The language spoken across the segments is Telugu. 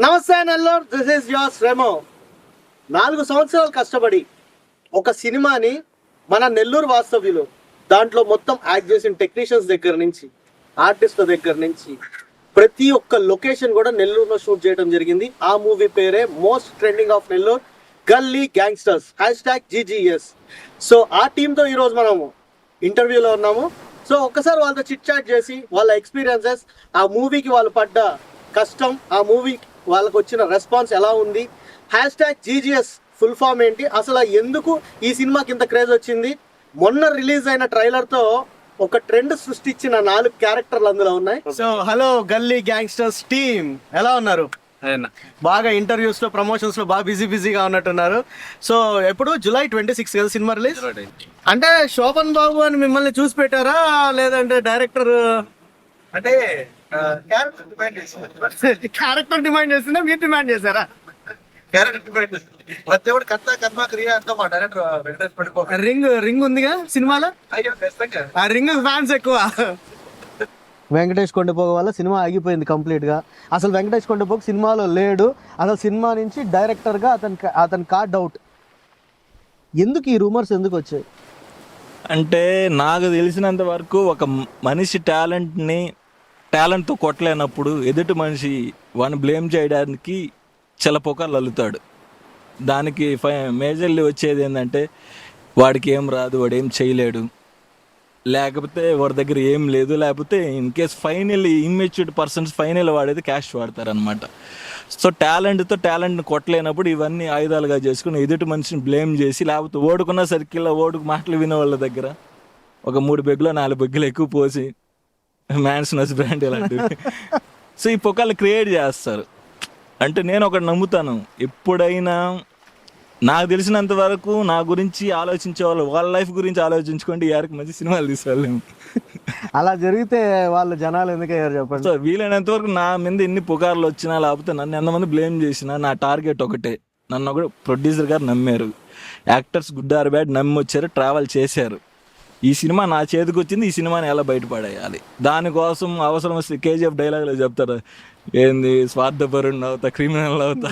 నమస్తే Nellore, this is yours Remo. 4 సంవత్సరాలు కష్టపడి ఒక సినిమాని మన నెల్లూరు వాస్తవ్యులు దాంట్లో మొత్తం యాక్ట్ చేసిన టెక్నీషియన్స్ దగ్గర నుంచి ఆర్టిస్ట్ల దగ్గర నుంచి ప్రతి ఒక్క లొకేషన్ కూడా నెల్లూరులో షూట్ చేయడం జరిగింది. ఆ మూవీ పేరే మోస్ట్ ట్రెండింగ్ ఆఫ్ నెల్లూరు, గల్లీ గ్యాంగ్స్టర్స్ #GGS. సో ఆ టీంతో ఈరోజు మనము ఇంటర్వ్యూలో ఉన్నాము. సో ఒక్కసారి వాళ్ళతో చిట్ చాట్ చేసి వాళ్ళ ఎక్స్పీరియన్సెస్, ఆ మూవీకి వాళ్ళు పడ్డ కష్టం, ఆ మూవీ వాళ్ళకు వచ్చిన రెస్పాన్స్ ఎలా ఉంది, #GGS ఫుల్ ఫామ్ ఏంటి, అసలు ఎందుకు ఈ సినిమాకి ఇంత క్రేజ్ వచ్చింది, మొన్న రిలీజ్ అయిన ట్రైలర్తో ఒక ట్రెండ్ సృష్టించిన 4 క్యారెక్టర్లు అందులో ఉన్నాయి. సో హలో గల్లీ గ్యాంగ్స్టర్స్ టీమ్, ఎలా ఉన్నారు? బాగా ఇంటర్వ్యూస్ లో ప్రమోషన్స్ లో బాగా బిజీగా ఉన్నట్టున్నారు. సో ఎప్పుడు జూలై 26 కదా సినిమా రిలీజ్. అంటే శోభన్ బాబు అని మిమ్మల్ని చూసి పెట్టారా, లేదంటే డైరెక్టర్ అంటే క్యారెక్టర్ డిమాండ్ చేసిందా, మీరు డిమాండ్ చేశారా? ప్రతి ఒక్కటి కర్మ క్రియ అంతా మా డైరెక్టర్ వెంకటేష్ పడిపోయి రింగ్ ఉందిగా సినిమాలో, అయ్యో ఖచ్చితంగా ఆ రింగ్ ఫ్యాన్స్ ఎక్కువ. వెంకటేష్ కొండపోగ వల్ల సినిమా ఆగిపోయింది కంప్లీట్ గా. అసలు వెంకటేష్ కొండపోగ సినిమాలో లేడు, అసలు సినిమా నుంచి డైరెక్టర్ గా అతని కార్డ్ అవుట్. ఎందుకు ఈ రూమర్స్ ఎందుకు వచ్చాయి? అంటే నాకు తెలిసినంత వరకు ఒక మనిషి టాలెంట్తో కొట్టలేనప్పుడు ఎదుటి మనిషి వాడిని బ్లేమ్ చేయడానికి చిలపొకలు అల్లుతాడు. దానికి మేజర్లీ వచ్చేది ఏంటంటే వాడికి ఏం రాదు, వాడు ఏం చేయలేడు, లేకపోతే వాడి దగ్గర ఏం లేదు, లేకపోతే in case final immatured persons final వాడేది క్యాష్ వాడతారనమాట. సో టాలెంట్ని కొట్టలేనప్పుడు ఇవన్నీ ఆయుధాలుగా చేసుకుని ఎదుటి మనిషిని బ్లేమ్ చేసి, లేకపోతే ఓడుకున్న సర్కిల్లో మాటలు వినే వాళ్ళ దగ్గర ఒక 3 పెగ్గులో 4 పెగ్గులు ఎక్కువ పోసి మ్యాన్స్నస్ బ్రాండ్ ఇలాంటివి సో ఈ పొక్కలు క్రియేట్ చేస్తారు. అంటే నేను ఒకటి నమ్ముతాను, ఎప్పుడైనా నాకు తెలిసినంత వరకు నా గురించి ఆలోచించే వాళ్ళు వాళ్ళ లైఫ్ గురించి ఆలోచించుకోండి, యారికి మంచి సినిమాలు తీసుకెళ్ళలేము. అలా జరిగితే వాళ్ళు జనాలు ఎందుకు అయ్యారు చెప్పండి. సో వీలైనంత వరకు నా మీద ఎన్ని పుకార్లు వచ్చినా, లేకపోతే నన్ను ఎంతమంది బ్లేమ్ చేసినా, నా టార్గెట్ ఒకటే, నన్ను ఒకటి ప్రొడ్యూసర్ గారు నమ్మారు, యాక్టర్స్ గుడ్ ఆర్ బ్యాడ్ నమ్మి వచ్చారు, ట్రావెల్ చేశారు. ఈ సినిమా నా చేతికి వచ్చింది, ఈ సినిమాని ఎలా బయటపడేయాలి, దానికోసం అవసరం వస్తే KGF డైలాగ్లో చెప్తారు, ఏంది స్వార్థపరుణ్ అవుతా, క్రిమినల్ అవుతా.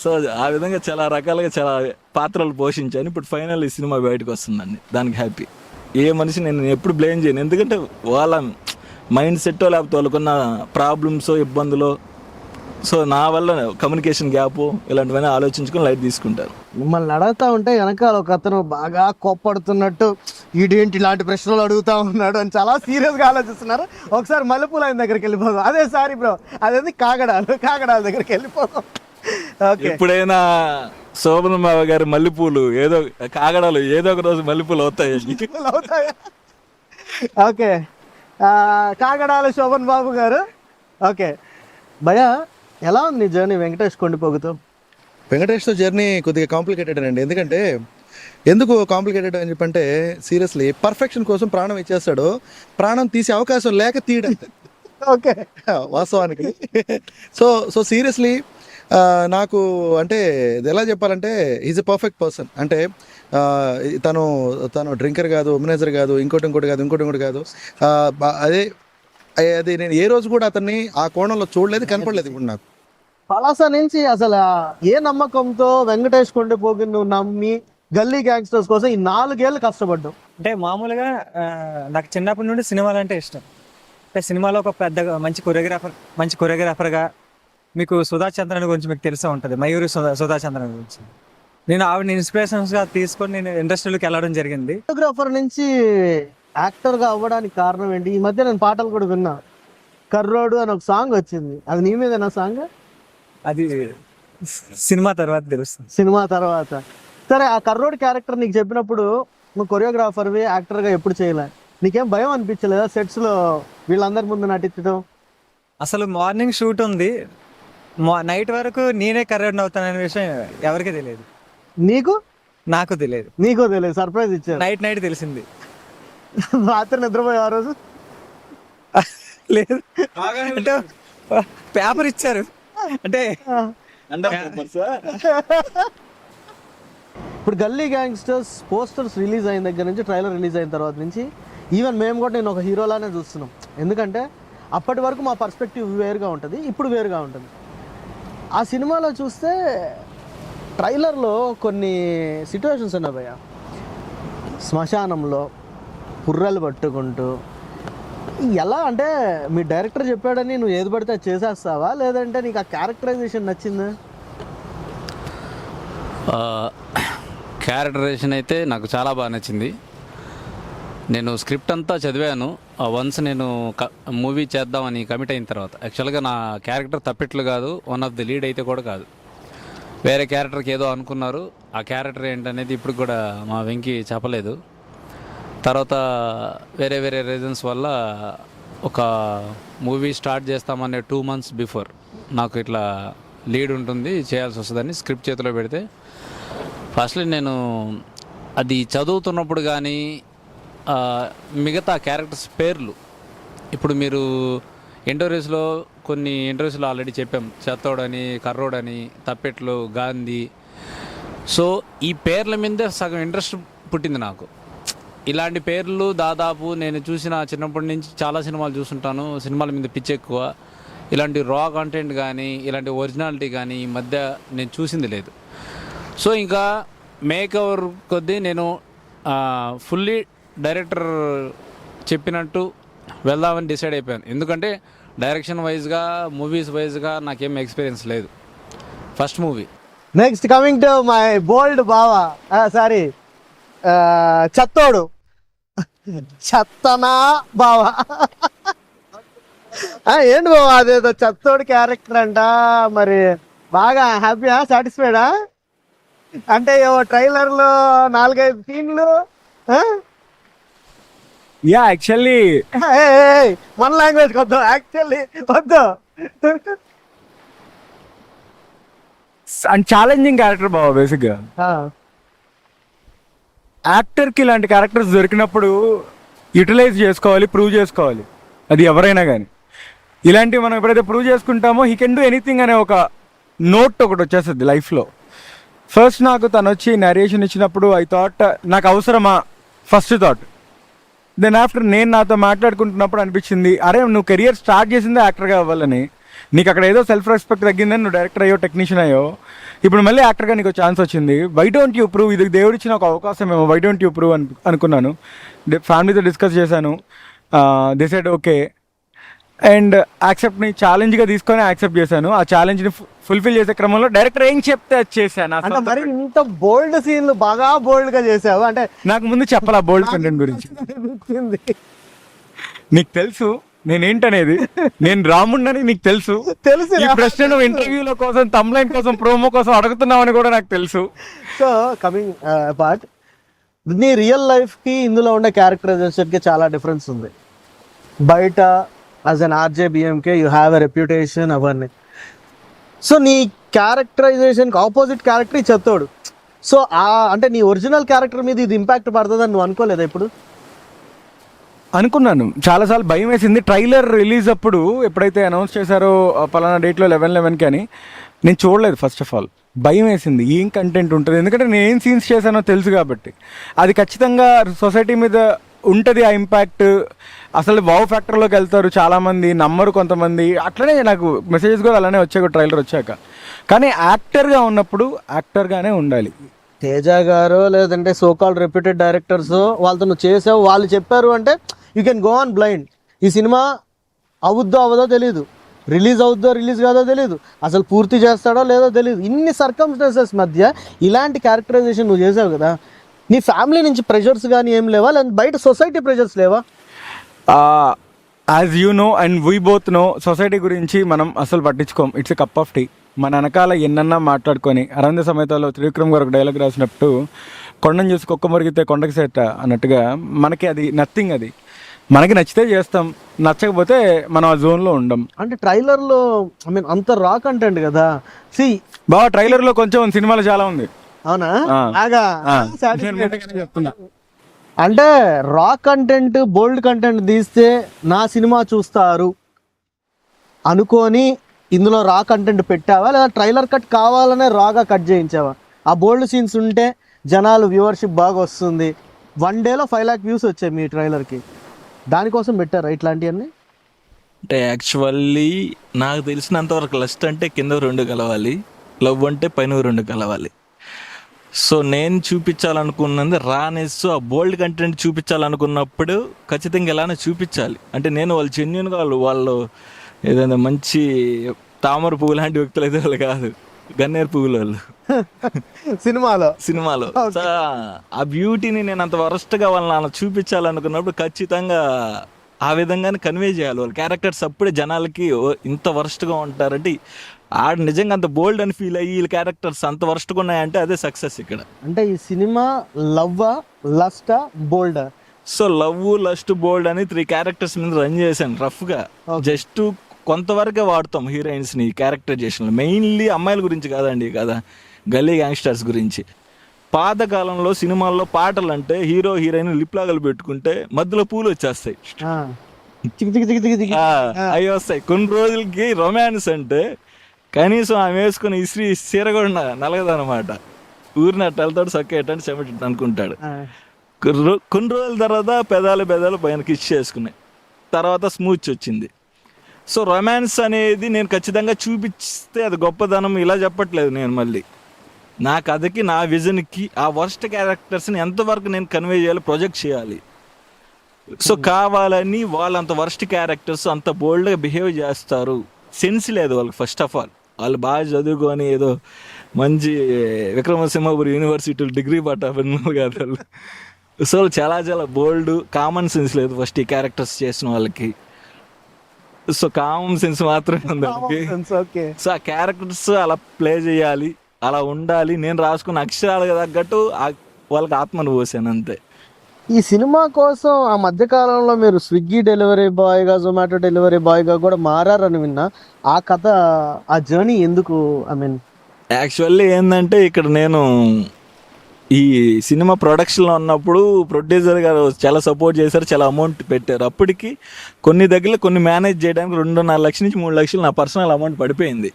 సో ఆ విధంగా చాలా రకాలుగా చాలా పాత్రలు పోషించాను. ఇప్పుడు ఫైనల్ ఈ సినిమా బయటకు వస్తుందండి, దానికి హ్యాపీ. ఏ మనిషి నేను ఎప్పుడు బ్లేమ్ చేయను, ఎందుకంటే వాళ్ళ మైండ్ సెట్ లేకపోతే వాళ్ళకున్న ప్రాబ్లమ్స్, ఇబ్బందులు, సో నా వల్ల కమ్యూనికేషన్ గ్యాప్ ఇలాంటివన్నీ ఆలోచించుకొని లైట్ తీసుకుంటారు. మిమ్మల్ని అడుగుతా ఉంటే వెనకాల ఒక అతను బాగా కోప్పడుతున్నట్టు, ఈడేంటి ఇలాంటి ప్రశ్నలు అడుగుతా ఉన్నాడు అని చాలా సీరియస్గా ఆలోచిస్తున్నారు. ఒకసారి మల్లెపూల ఆయన దగ్గరికి వెళ్ళిపోదాం. అదే సారీ బ్రో, అదేంది కాగడాల దగ్గరికి వెళ్ళిపోదాం. ఓకే, ఎప్పుడైనా శోభన్ బాబు గారి మల్లెపూలు ఏదో కాగడాలు ఏదో ఒక రోజు మల్లెపూలు అవుతాయి. ఓకే, కాగడాల శోభన్ బాబు గారు. ఓకే భయ్యా, ఎలా ఉంది జర్నీ వెంకటేష్ కొండపోగుతో? వెంకటేష్తో జర్నీ కొద్దిగా కాంప్లికేటెడ్ అండి. ఎందుకు కాంప్లికేటెడ్ అని చెప్పంటే, సీరియస్లీ పర్ఫెక్షన్ కోసం ప్రాణం ఇచ్చేస్తాడు, ప్రాణం తీసే అవకాశం లేక తీయడంతే. ఓకే, వాస్తవానికి. సో సీరియస్లీ నాకు అంటే ఎలా చెప్పాలంటే, ఈజ్ ఎ పర్ఫెక్ట్ పర్సన్. అంటే తను డ్రింకర్ కాదు, ఉమనైజర్ కాదు, ఇంకోటి కాదు. అది నేను ఏ రోజు కూడా అతన్ని ఆ కోణంలో చూడలేదు, కనపడలేదు ఇప్పుడు నాకు. పలాస నుంచి అసలు ఏ నమ్మకంతో వెంకటేష్ కొండపోగు నువ్వు నమ్మి గల్లీ గ్యాంగ్స్టర్స్ కోసం ఈ 4 ఏళ్ళు కష్టపడ్డావు? అంటే మామూలుగా నాకు చిన్నప్పటి నుండి సినిమాలు అంటే ఇష్టం. అంటే సినిమాలో ఒక పెద్దగా మంచి కొరియోగ్రాఫర్గా మీకు సుధా చంద్రన్ గురించి మీకు తెలిసే ఉంటుంది, మయూరి సుధా చంద్రన్ గురించి. నేను ఆవిడని ఇన్స్పిరేషన్స్గా తీసుకొని నేను ఇండస్ట్రీలోకి వెళ్ళడం జరిగింది. ఫోటోగ్రాఫర్ నుంచి యాక్టర్గా అవ్వడానికి కారణం ఏంటి? ఈ మధ్య నేను పాటలు కూడా విన్నా, కర్రోడు అని ఒక సాంగ్ వచ్చింది, అది నీ మీదేనా సాంగ్? అది సినిమా తర్వాత తెలుస్తుంది. సినిమా తర్వాత. సరే, ఆ కర్రోడ్ క్యారెక్టర్ నీకు చెప్పినప్పుడు నువ్వు కొరియోగ్రాఫర్వి, యాక్టర్గా ఎప్పుడు చేయలే, నీకేం భయం అనిపించలేదా సెట్స్లో వీళ్ళందరి ముందు నటించడం? అసలు మార్నింగ్ షూట్ ఉంది, నైట్ వరకు నేనే కర్రోడ్ని అవుతాననే విషయం ఎవరికీ తెలియదు. నాకు తెలియదు. నీకు తెలియదు, సర్ప్రైజ్ ఇచ్చారు. నైట్ తెలిసింది. రాత్రి నిద్రపోయి ఆ రోజు లేదు, అంటే పేపర్ ఇచ్చారు. అంటే ఇప్పుడు గల్లీ గ్యాంగ్స్టర్స్ పోస్టర్స్ రిలీజ్ అయిన దగ్గర నుంచి, ట్రైలర్ రిలీజ్ అయిన తర్వాత నుంచి, ఈవెన్ మేము కూడా నేను ఒక హీరోలానే చూస్తున్నాం. ఎందుకంటే అప్పటి వరకు మా పర్స్పెక్టివ్ వేరుగా ఉంటుంది, ఇప్పుడు వేరుగా ఉంటుంది. ఆ సినిమాలో చూస్తే ట్రైలర్లో కొన్ని సిచ్యువేషన్స్ ఉన్నాయి భయ్య. శ్మశానంలో పుర్రలు పట్టుకుంటూ ఎలా అంటే మీ డైరెక్టర్ చెప్పాడని నువ్వు ఏది పడితే అది చేసేస్తావా, లేదంటే నీకు ఆ క్యారెక్టరైజేషన్ నచ్చిందా? క్యారెక్టరైజేషన్ అయితే నాకు చాలా బాగా నచ్చింది. నేను స్క్రిప్ట్ అంతా చదివాను. వన్స్ నేను మూవీ చేద్దామని కమిట్ అయిన తర్వాత యాక్చువల్గా నా క్యారెక్టర్ తప్పెట్లు కాదు, వన్ ఆఫ్ ది లీడ్ అయితే కూడా కాదు, వేరే క్యారెక్టర్కి ఏదో అనుకున్నారు. ఆ క్యారెక్టర్ ఏంటనేది ఇప్పుడు కూడా మా వెంకీ చెప్పలేదు. తర్వాత వేరే వేరే రీజన్స్ వల్ల ఒక మూవీ స్టార్ట్ చేస్తామనే 2 months బిఫోర్ నాకు ఇట్లా లీడ్ ఉంటుంది చేయాల్సి వస్తుందని స్క్రిప్ట్ చేతిలో పెడితే ఫస్ట్లీ నేను అది చదువుతున్నప్పుడు కానీ మిగతా క్యారెక్టర్స్ పేర్లు ఇప్పుడు మీరు ఇంటర్వ్యూస్లో కొన్ని ఇంటర్వ్యూస్లో ఆల్రెడీ చెప్పాం, చెత్తోడని, కర్రోడని, తప్పెట్లు, గాంధీ. సో ఈ పేర్ల మీదే సగం ఇంట్రెస్ట్ పుట్టింది నాకు. ఇలాంటి పేర్లు దాదాపు నేను చూసిన చిన్నప్పటి నుంచి చాలా సినిమాలు చూస్తుంటాను, సినిమాల మీద పిచ్చి ఎక్కువ. ఇలాంటి రా కంటెంట్ కానీ ఇలాంటి ఒరిజినాలిటీ కానీ ఈ మధ్య నేను చూసింది లేదు. సో ఇంకా మేక్ ఓవర్ కొద్దీ నేను ఫుల్లీ డైరెక్టర్ చెప్పినట్టు వెళ్దామని డిసైడ్ అయిపోయాను. ఎందుకంటే డైరెక్షన్ వైజ్గా మూవీస్ వైజ్గా నాకేం ఎక్స్పీరియన్స్ లేదు. First movie. Next coming to my bold బావా, సారీ చెత్తోడు, చెత్తనా బావా. ఏంటి బావా అదేదో చెత్తోడు క్యారెక్టర్ అంట, మరి బాగా హ్యాపీయా, సాటిస్ఫైడా? అంటే ఏవో ట్రైలర్లో 4-5 సీన్లు. యా యాక్చువల్లీ మన లాంగ్వేజ్ వద్దు, యాక్చువల్లీ వద్దు. అండ్ ఛాలెంజింగ్ క్యారెక్టర్ బావ. బేసిక్గా యాక్టర్కి ఇలాంటి క్యారెక్టర్స్ దొరికినప్పుడు యూటిలైజ్ చేసుకోవాలి, ప్రూవ్ చేసుకోవాలి. అది ఎవరైనా కానీ ఇలాంటివి మనం ఎప్పుడైతే ప్రూవ్ చేసుకుంటామో హీ కెన్ డూ ఎనీథింగ్ అనే ఒక నోట్ ఒకటి వచ్చేస్తుంది లైఫ్లో. ఫస్ట్ నాకు తను వచ్చి నరేషన్ ఇచ్చినప్పుడు ఐ థాట్ నాకు అవసరమా ఫస్ట్ థాట్. దెన్ ఆఫ్టర్ నేను నాతో మాట్లాడుకుంటున్నప్పుడు అనిపించింది, అరే నువ్వు కెరియర్ స్టార్ట్ చేసిందే యాక్టర్గా అవ్వాలని, నీకు అక్కడ ఏదో సెల్ఫ్ రెస్పెక్ట్ తగ్గిందని నువ్వు డైరెక్టర్ అయ్యో, టెక్నీషియన్ అయ్యో, ఇప్పుడు మళ్ళీ యాక్టర్గా నీకు ఛాన్స్ వచ్చింది, వై డోంట్ యూ ప్రూవ్, ఇది దేవుడిచ్చిన ఒక అవకాశం ఏమో, వై డోంట్ యూ ప్రూవ్ అనుకున్నాను. ఫ్యామిలీతో డిస్కస్ చేశాను. దే సెడ్ ఓకే అండ్ యాక్సెప్ట్ని ఛాలెంజ్గా తీసుకొని యాక్సెప్ట్ చేశాను. ఆ ఛాలెంజ్ని ఫుల్ఫిల్ చేసే క్రమంలో డైరెక్టర్ ఏం చెప్తే అది చేశాను. అంటే మరి ఇంత బోల్డ్ సీన్లు బాగా బోల్డ్ గా చేసావు అంటే నాకు ముందు చెప్పాలా బోల్డ్ కంటెంట్ గురించి? నీకు తెలుసు నేనేంటనేది, నేను రాముండని నీకు తెలుసు. తెలుసు ఈ ప్రశ్న నువ్వు ఇంటర్వ్యూల కోసం, తమ్లైన్ కోసం, ప్రోమో కోసం అడుగుతున్నావని కూడా నాకు తెలుసు. సో కమింగ్ పార్ట్, నీ రియల్ లైఫ్ కి ఇందులో ఉండే క్యారెక్టరైజేషన్ కి చాలా డిఫరెన్స్ ఉంది. బయట యాజ్ అన్ ఆర్జేబిఎంకే యూ హ్యావ్ ఎ రెప్యుటేషన్ అవన్నీ. సో నీ క్యారెక్టరైజేషన్కి ఆపోజిట్ క్యారెక్టర్ ఈ చెత్తోడు. సో అంటే నీ ఒరిజినల్ క్యారెక్టర్ మీద ఇది ఇంపాక్ట్ పడుతుందని నువ్వు అనుకోలేదా ఇప్పుడు? అనుకున్నాను, చాలాసార్లు భయం వేసింది. ట్రైలర్ రిలీజ్ అప్పుడు ఎప్పుడైతే అనౌన్స్ చేశారో పలానా డేట్లో 11/11 అని, నేను చూడలేదు. ఫస్ట్ ఆఫ్ ఆల్ భయం వేసింది, ఏం కంటెంట్ ఉంటుంది, ఎందుకంటే నేను ఏం సీన్స్ చేశానో తెలుసు కాబట్టి. అది ఖచ్చితంగా సొసైటీ మీద ఉంటుంది ఆ ఇంపాక్ట్. అసలు వావ్ ఫ్యాక్టర్లోకి వెళ్తారు చాలామంది, నమ్మరు కొంతమంది. అట్లనే నాకు మెసేజెస్ కూడా అలానే వచ్చాక ట్రైలర్ వచ్చాక. కానీ యాక్టర్గా ఉన్నప్పుడు యాక్టర్గానే ఉండాలి. తేజ గారు లేదంటే సోకాల్డ్ రెప్యూటెడ్ డైరెక్టర్స్ వాళ్ళతో నువ్వు చేసావు, వాళ్ళు చెప్పారు అంటే you can go on blind. ఈ సినిమా అవుద్దో అవ్వదో తెలీదు, రిలీజ్ అవుద్దో రిలీజ్ కాదో తెలీదు, అసలు పూర్తి చేస్తాడో లేదో తెలీదు. ఇన్ని సర్కమ్స్టాన్సెస్ మధ్య ఇలాంటి క్యారెక్టరైజేషన్ నువ్వు చేసావు కదా, నీ ఫ్యామిలీ నుంచి ప్రెషర్స్ కానీ ఏం లేవా, లేదా బయట సొసైటీ ప్రెషర్స్ లేవా? As you know and we both know, society గురించి మనం అసలు పట్టించుకోం. It's a cup of tea. మన వెనకాల ఎన్నన్నా మాట్లాడుకొని, అరవింద సమేతలో త్రివిక్రమ్ గారు ఒక డైలాగ్ రాసినట్టు, కొండను చూసి కుక్క మురిగితే కొండకి సేట అన్నట్టుగా, మనకి అది నథింగ్. అది మనకి నచ్చితే చేస్తాం, నచ్చకపోతే మనం ఆ జోన్లో ఉండం. అంటే ట్రైలర్లో ఐ మీన్ అంత రా కంటెంట్ కదా. సి బాగా ట్రైలర్లో కొంచెం సినిమాలో చాలా ఉంది. అవునా? చెప్తున్నా, అంటే రా కంటెంట్, బోల్డ్ కంటెంట్ తీస్తే నా సినిమా చూస్తారు అనుకొని ఇందులో రా కంటెంట్ పెట్టావా, లేదా ట్రైలర్ కట్ కావాలనే రాగా కట్ చేయించావా? ఆ బోల్డ్ సీన్స్ ఉంటే జనాలు వ్యూవర్షిప్ బాగా వస్తుంది. 1 day 5 lakh వ్యూస్ వచ్చాయి మీ ట్రైలర్కి, దానికోసం పెట్టారా ఇట్లాంటివన్నీ? అంటే యాక్చువల్లీ నాకు తెలిసినంతవరకు లస్ట్ అంటే కింద 2 కలవాలి, లవ్ అంటే పైన 2 కలవాలి. సో నేను చూపించాలనుకున్నది రానెస్, ఆ బోల్డ్ కంటెంట్ చూపించాలనుకున్నప్పుడు ఖచ్చితంగా ఇలానే చూపించాలి. అంటే నేను వాళ్ళు జెన్యున్గా వాళ్ళు ఏదైనా మంచి తామర పువ్వు లాంటి వ్యక్తులు అయితే వాళ్ళు కాదు, గన్నేరు పువ్వులు వాళ్ళు సినిమాలో. సో ఆ బ్యూటీని నేను అంత వరస్ట్గా వాళ్ళని అలా చూపించాలనుకున్నప్పుడు ఖచ్చితంగా ఆ విధంగానే కన్వే చేయాలి. వాళ్ళ క్యారెక్టర్స్ అప్పుడే జనాలకి ఇంత వరస్ట్గా ఉంటారంటే ఆడ నిజంగా అంత బోల్డ్ అని ఫీల్ అయ్యి వీళ్ళ క్యారెక్టర్స్ అంత వరస్ట్గా ఉన్నాయంటే అదే సక్సెస్ ఇక్కడ. అంటే ఈ సినిమా లవ్వా, లస్టా, బోల్డా? సో లవ్, లస్ట్, బోల్డ్ అని 3 క్యారెక్టర్స్ మీద రన్ చేశాను రఫ్గా. జస్ట్ కొంతవరకే వాడతాం హీరోయిన్స్ని క్యారెక్టరైజేషన్లో. మెయిన్లీ అమ్మాయిల గురించి కాదండి కదా, గల్లీ గ్యాంగ్స్టర్స్ గురించి. పాతకాలంలో సినిమాల్లో పాటలు అంటే హీరో హీరోయిన్ లిప్లాగలు పెట్టుకుంటే మధ్యలో పూలు వచ్చేస్తాయి, అవి వస్తాయి. కొన్ని రోజులకి రొమాన్స్ అంటే కనీసం ఆమె వేసుకుని ఇస్త్రీ చీర కూడా నలగదనమాట. ఊరినట్టు వెళ్తాడు, సొక్కేటట్టు చెమట అనుకుంటాడు. కొన్ని రోజుల తర్వాత పెదాలు పైన కిస్ చేసుకున్నాయి, తర్వాత స్మూచ్ వచ్చింది. సో రొమాన్స్ అనేది నేను ఖచ్చితంగా చూపిస్తే అది గొప్పదనం ఇలా చెప్పట్లేదు నేను. మళ్ళీ నా కథకి, నా విజన్కి ఆ వర్స్ట్ క్యారెక్టర్స్ని ఎంతవరకు నేను కన్వే చేయాలి, ప్రొజెక్ట్ చేయాలి. సో కావాలని వాళ్ళు అంత వర్స్ట్ క్యారెక్టర్స్ అంత బోల్డ్గా బిహేవ్ చేస్తారు. సెన్స్ లేదు వాళ్ళకి. ఫస్ట్ ఆఫ్ ఆల్ వాళ్ళు బాగా చదువుకొని ఏదో మంచి విక్రమసింహపురి యూనివర్సిటీలో డిగ్రీ పట్టా కాదు వాళ్ళు. సో చాలా బోల్డ్, కామన్ సెన్స్ లేదు ఫస్ట్ ఈ క్యారెక్టర్స్ చేసిన వాళ్ళకి. సో కామన్ సెన్స్ మాత్రమే ఉంది వాళ్ళకి. సో ఆ క్యారెక్టర్స్ అలా ప్లే చేయాలి, అలా ఉండాలి. నేను రాసుకున్న అక్షరాలకు తగ్గట్టు వాళ్ళకి ఆత్మను పోసాను అంతే. ఈ సినిమా కోసం ఆ మధ్య కాలంలో మీరు స్విగ్గీ డెలివరీ బాయ్గా, జొమాటో డెలివరీ బాయ్గా కూడా మారారని విన్నా. ఆ కథ, ఆ జర్నీ ఎందుకు? ఐ మీన్ యాక్చువల్లీ ఏంటంటే ఇక్కడ నేను ఈ సినిమా ప్రొడక్షన్లో ఉన్నప్పుడు ప్రొడ్యూసర్ గారు చాలా సపోర్ట్ చేశారు, చాలా అమౌంట్ పెట్టారు. అప్పటికి కొన్ని మేనేజ్ చేయడానికి 2.5 లక్షల నుంచి 3 లక్షలు నా పర్సనల్ అమౌంట్ పడిపోయింది.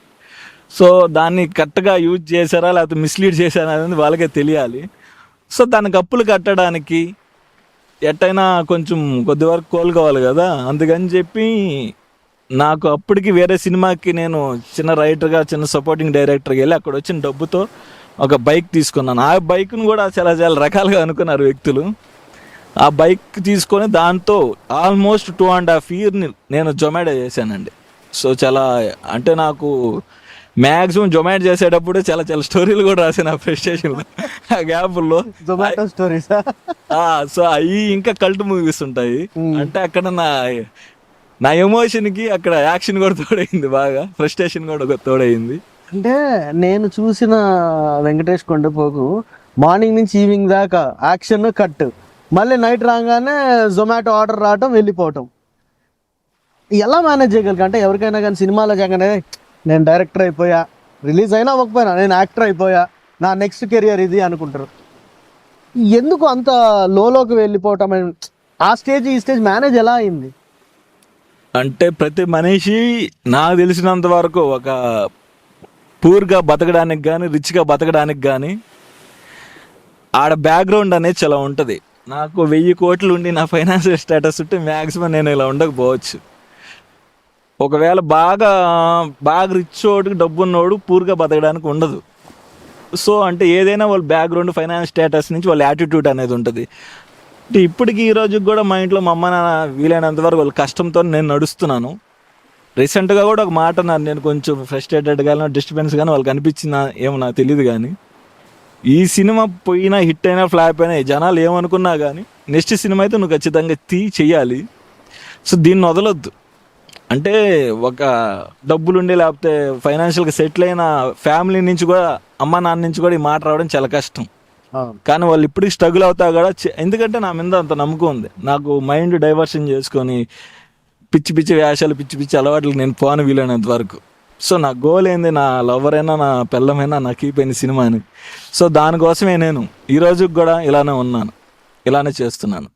సో దాన్ని కరెక్ట్గా యూజ్ చేశారా లేకపోతే మిస్లీడ్ చేశారా అనేది వాళ్ళకే తెలియాలి. సో దానికి అప్పులు కట్టడానికి ఎట్టయినా కొంచెం కొద్ది వరకు కోలుకోవాలి కదా. అందుకని చెప్పి నాకు అప్పటికి వేరే సినిమాకి నేను చిన్న రైటర్గా, చిన్న సపోర్టింగ్ డైరెక్టర్గా వెళ్ళి అక్కడ వచ్చిన డబ్బుతో ఒక బైక్ తీసుకున్నాను. ఆ బైక్ను కూడా చాలా రకాలుగా అనుకున్నారు వ్యక్తులు. ఆ బైక్ తీసుకొని దాంతో ఆల్మోస్ట్ 2.5 years నేను జొమాటో చేశానండి. సో చాలా అంటే నాకు మ్యాక్సిమం జొమాటో చేసేటప్పుడు చాలా స్టోరీలు కూడా రాసాను ఆ ఫ్రస్ట్రేషన్లో, ఆ గ్యాప్లో జొమాటో స్టోరీస్. సో అవి ఇంకా కల్ట్ మూవీస్ ఉంటాయి. అంటే అక్కడ నా ఎమోషన్కి అక్కడ యాక్షన్ కూడా తోడైంది, బాగా ఫ్రస్ట్రేషన్ కూడా తోడైంది. అంటే నేను చూసిన వెంకటేష్ కొండపోకు మార్నింగ్ నుంచి ఈవినింగ్ దాకా యాక్షన్ కట్, మళ్ళీ నైట్ రాగానే జొమాటో ఆర్డర్ రావటం, వెళ్ళిపోవటం. ఎలా మేనేజ్ చేయగలిగా? అంటే ఎవరికైనా కానీ సినిమాలో చేయగానే నేను డైరెక్టర్ అయిపోయా, రిలీజ్ అయినా అవ్వకపోయినా నేను యాక్టర్ అయిపోయా, నా నెక్స్ట్ కెరియర్ ఇది అనుకుంటారు. ఎందుకు అంత లోకి వెళ్ళిపోవటం? ఆ స్టేజ్ ఈ స్టేజ్ మేనేజ్ ఎలా అయింది? అంటే ప్రతి మనిషి నాకు తెలిసినంత వరకు ఒక పూర్గా బతకడానికి కానీ, రిచ్గా బతకడానికి కానీ ఆడ బ్యాక్గ్రౌండ్ అనేది చాలా ఉంటుంది. నాకు 1000 కోట్లు ఉండి నా ఫైనాన్షియల్ స్టేటస్ ఉంటే మ్యాక్సిమం నేను ఇలా ఉండకపోవచ్చు. ఒకవేళ బాగా రిచ్ వాడికి డబ్బు ఉన్నవాడు పూర్గా బతకడానికి ఉండదు. సో అంటే ఏదైనా వాళ్ళ బ్యాక్గ్రౌండ్, ఫైనాన్స్ స్టేటస్ నుంచి వాళ్ళ యాటిట్యూడ్ అనేది ఉంటుంది. అంటే ఇప్పటికి ఈ రోజుకి కూడా మా ఇంట్లో మా అమ్మ నాన్న వీలైనంత వరకు వాళ్ళ కష్టంతో నేను నడుస్తున్నాను. రీసెంట్గా కూడా ఒక మాట నేను కొంచెం ఫ్రస్ట్రేటెడ్ కానీ, డిస్టర్బెన్స్ కానీ వాళ్ళకి అనిపించిందా ఏమో నాకు తెలియదు. కానీ ఈ సినిమా పోయినా, హిట్ అయినా, ఫ్లాప్ అయినా, జనాలు ఏమనుకున్నా కానీ నెక్స్ట్ సినిమా అయితే నువ్వు ఖచ్చితంగా చెయ్యాలి. సో దీన్ని వదలొద్దు. అంటే ఒక డబ్బులుండి లేకపోతే ఫైనాన్షియల్గా సెటిల్ అయిన ఫ్యామిలీ నుంచి కూడా, అమ్మ నాన్న నుంచి కూడా ఈ మాట రావడం చాలా కష్టం. కానీ వాళ్ళు ఇప్పటికి స్ట్రగుల్ అవుతా కూడా, ఎందుకంటే నా మీద అంత నమ్మకం ఉంది. నాకు మైండ్ డైవర్షన్ చేసుకొని పిచ్చి వేషాలు, పిచ్చి అలవాట్లకు నేను పోను వీలైనంత వరకు. సో నా గోల్ ఏంది, నా లవర్ అయినా, నా పిల్లమైనా, నా కీప్ అయిన సినిమాని. సో దానికోసమే నేను ఈ రోజుకి కూడా ఇలానే ఉన్నాను, ఇలానే చేస్తున్నాను.